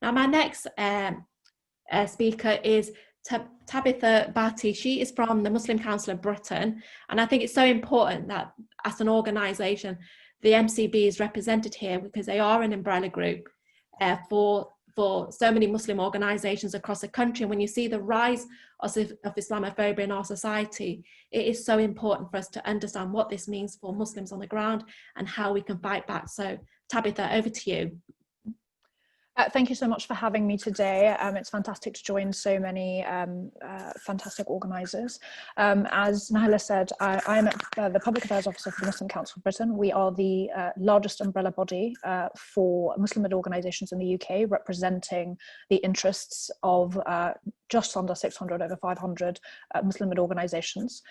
Now, my next speaker is Tabetha Bhatti. She is from the Muslim Council of Britain, and I think it's so important that as an organisation, the MCB is represented here because they are an umbrella group for so many Muslim organisations across the country. And when you see the rise of Islamophobia in our society, it is so important for us to understand what this means for Muslims on the ground and how we can fight back. So Tabetha, over to you. Thank you so much for having me today. It's fantastic to join so many fantastic organisers. As Nahila said, I'm the Public Affairs Officer for the Muslim Council of Britain. We are the largest umbrella body for Muslim-led organisations in the UK, representing the interests of just under 600, over 500 Muslim-led organisations.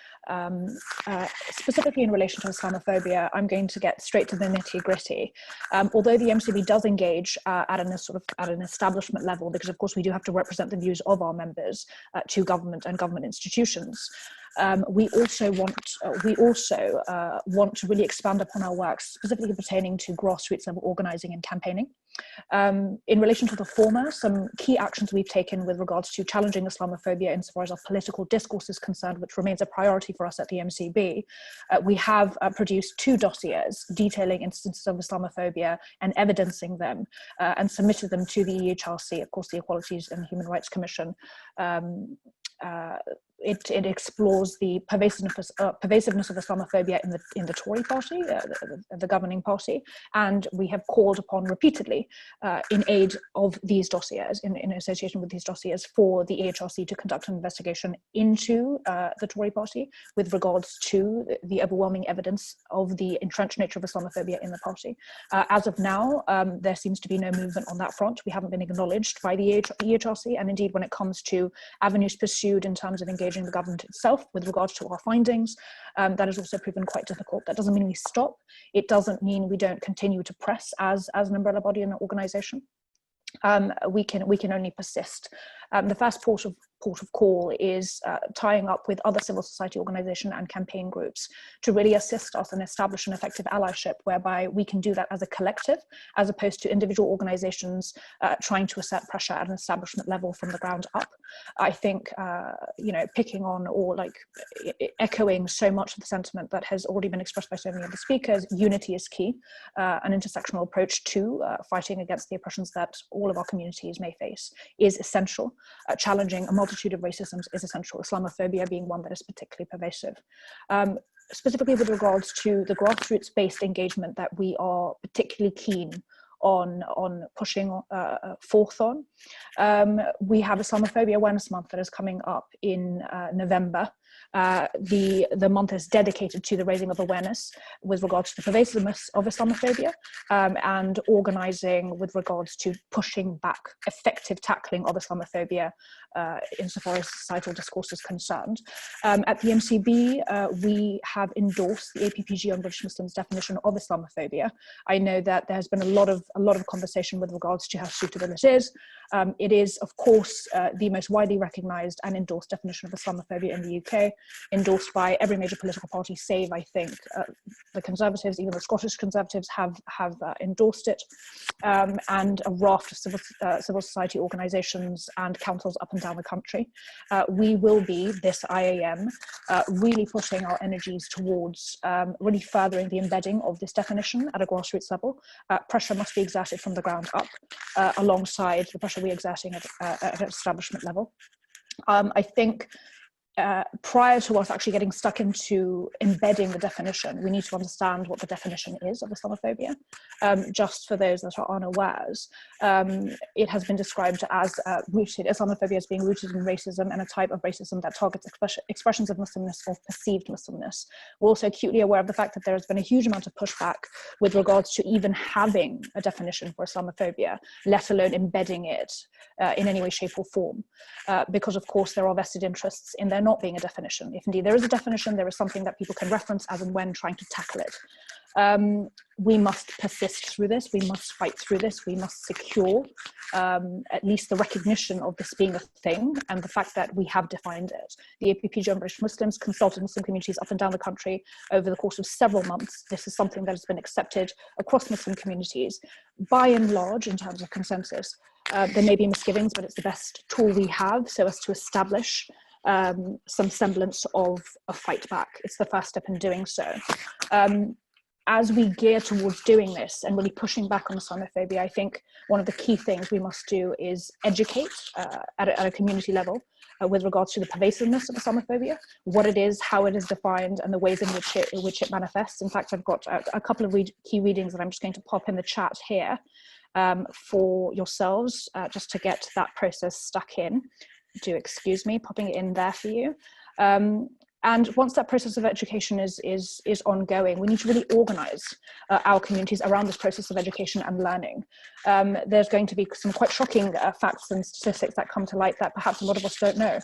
Specifically in relation to Islamophobia, I'm going to get straight to the nitty-gritty. Although the MCB does engage at an establishment level, because of course we do have to represent the views of our members to government and government institutions, we also want to really expand upon our work, specifically pertaining to grassroots level organising and campaigning. In relation to the former, some key actions we've taken with regards to challenging Islamophobia insofar as our political discourse is concerned, which remains a priority for us at the MCB. We have produced 2 dossiers detailing instances of Islamophobia and evidencing them, and submitted them to the EHRC, of course, the Equalities and Human Rights Commission. It explores the pervasiveness of Islamophobia in the Tory Party, the governing party, and we have called upon repeatedly in aid of these dossiers, in association with these dossiers, for the EHRC to conduct an investigation into the Tory Party with regards to the overwhelming evidence of the entrenched nature of Islamophobia in the party. As of now, there seems to be no movement on that front. We haven't been acknowledged by the EHRC, and indeed when it comes to avenues pursued in terms of engaging the government itself with regards to our findings, that has also proven quite difficult. That doesn't mean we stop. It doesn't mean we don't continue to press as an umbrella body and an organisation. We can only persist. The first port of call is tying up with other civil society organisation and campaign groups to really assist us and establish an effective allyship, whereby we can do that as a collective, as opposed to individual organisations trying to assert pressure at an establishment level from the ground up. I think, picking on or echoing so much of the sentiment that has already been expressed by so many of the speakers, unity is key. An intersectional approach to fighting against the oppressions that all of our communities may face is essential. Challenging a multitude of racisms is essential, Islamophobia being one that is particularly pervasive. Specifically with regards to the grassroots-based engagement that we are particularly keen on pushing forth on. We have Islamophobia Awareness Month that is coming up in November. The month is dedicated to the raising of awareness with regards to the pervasiveness of Islamophobia, and organising with regards to pushing back effective tackling of Islamophobia insofar as societal discourse is concerned. At the MCB, we have endorsed the APPG on British Muslims' definition of Islamophobia. I know that there has been a lot of conversation with regards to how suitable it is. It is, of course, the most widely recognised and endorsed definition of Islamophobia in the UK, endorsed by every major political party, save, I think, the Conservatives. Even the Scottish Conservatives have endorsed it, and a raft of civil society organisations and councils up and down the country. We will be, this IAM, really putting our energies towards really furthering the embedding of this definition at a grassroots level. Pressure must be exerted from the ground up, alongside the pressure we're exerting at an establishment level. I think prior to us actually getting stuck into embedding the definition, we need to understand what the definition is of Islamophobia. Just for those that are unawares, it has been described as Islamophobia as being rooted in racism and a type of racism that targets expressions of Muslimness or perceived Muslimness. We're also acutely aware of the fact that there has been a huge amount of pushback with regards to even having a definition for Islamophobia, let alone embedding it in any way, shape or form, because of course there are vested interests in there not being a definition. If indeed there is a definition, there is something that people can reference as and when trying to tackle it. We must persist through this, we must fight through this, we must secure at least the recognition of this being a thing and the fact that we have defined it. The APPG on British Muslims consulted Muslim communities up and down the country over the course of several months. This is something that has been accepted across Muslim communities by and large in terms of consensus. There may be misgivings, but it's the best tool we have so as to establish some semblance of a fight back. It's the first step in doing so. As we gear towards doing this and really pushing back on Islamophobia, I think one of the key things we must do is educate at a community level with regards to the pervasiveness of Islamophobia, what it is, how it is defined, and the ways in which it manifests. In fact, I've got a couple of key readings that I'm just going to pop in the chat here for yourselves, just to get that process stuck in. Do excuse me, popping it in there for you. And once that process of education is ongoing, we need to really organize our communities around this process of education and learning. There's going to be some quite shocking facts and statistics that come to light that perhaps a lot of us don't know.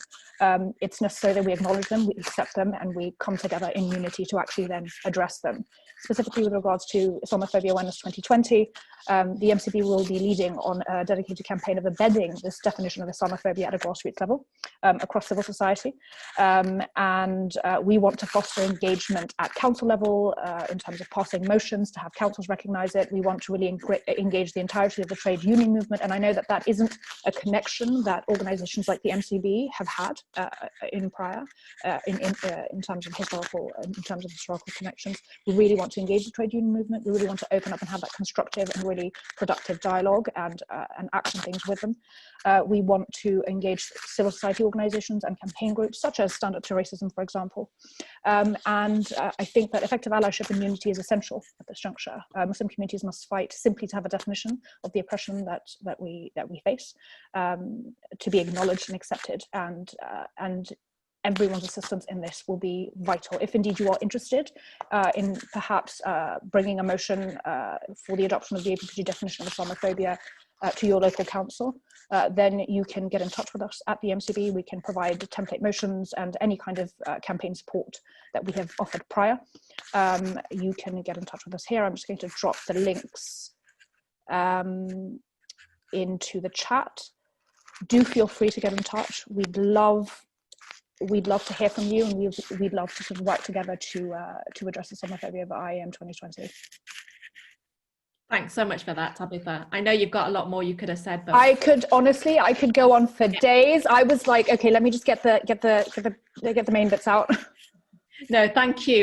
It's necessary that we acknowledge them, we accept them, and we come together in unity to actually then address them. Specifically with regards to Islamophobia Awareness 2020, the MCB will be leading on a dedicated campaign of embedding this definition of Islamophobia at a grassroots level across civil society. And we want to foster engagement at council level in terms of passing motions to have councils recognise it. We want to really engage the entirety of the trade union movement. And I know that that isn't a connection that organisations like the MCB have had in prior, in terms of historical connections. We really want to engage the trade union movement. We really want to open up and have that constructive and really productive dialogue and action things with them. We want to engage civil society organisations and campaign groups such as Stand Up to Racism, for example. I think that effective allyship and unity is essential at this juncture. Muslim communities must fight simply to have a definition of the oppression that we face, to be acknowledged and accepted, and everyone's assistance in this will be vital. If indeed you are interested in perhaps bringing a motion for the adoption of the APPG definition of Islamophobia to your local council, then you can get in touch with us at the MCB. We can provide template motions and any kind of campaign support that we have offered prior. You can get in touch with us here. I'm just going to drop the links into the chat. Do feel free to get in touch. We'd love to hear from you, and we'd love to sort of work together to address Islamophobia at IAM 2020. Thanks so much for that, Tabetha. I know you've got a lot more you could have said, but I could go on for days. I was like, okay, let me just get the main bits out. No, thank you.